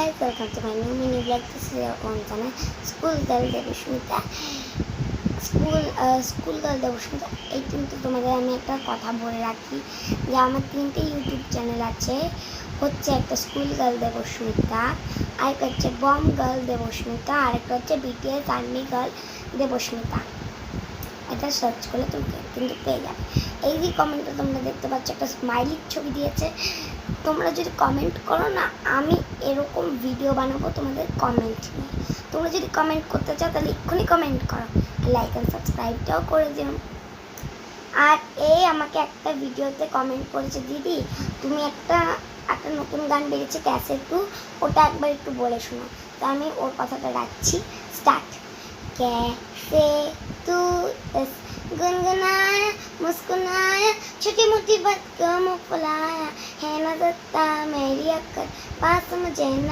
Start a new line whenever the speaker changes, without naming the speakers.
guys, welcome to my new mini vlog. This is your own channel, School Girl Devoshmita. School girl Debasmita. এই কিন্তু তোমাদের আমি একটা কথা বলে রাখি যে আমার 3টে ইউটিউব চ্যানেল আছে। হচ্ছে একটা স্কুল গার্ল দেবস্মিতা, আরেকটা হচ্ছে বম গার্ল দেবস্মিতা, আরেকটা হচ্ছে বিটিএস আর্মি গার্ল দেবস্মিতা। এটা সার্চ করলে তুমি কিন্তু পেয়ে যাবে। এই যে কমেন্টটা তোমরা দেখতে পাচ্ছ, একটা স্মাইলির ছবি দিয়েছে। তোমরা যদি কমেন্ট করো না, আমি এরকম ভিডিও বানাবো তোমাদের কমেন্ট নিয়ে। তোমরা যদি কমেন্ট করতে চাও তাহলে এক্ষুনি কমেন্ট করো, লাইক অ্যান্ড সাবস্ক্রাইবটাও করে দিও। আর এই আমাকে একটা ভিডিওতে কমেন্ট করেছে, দিদি তুমি একটা নতুন গান বেরিয়েছে ক্যাসেট 2, ওটা একবার একটু বলে শোনো। তো আমি ওর কথাটা রাখছি, স্টার্ট। कैसे तू बस गुनगुनाया मुस्कुराया छोटी मोटी बात को मुँह फुलाया है न दत्ता मेरी अक्कल पास मुझे न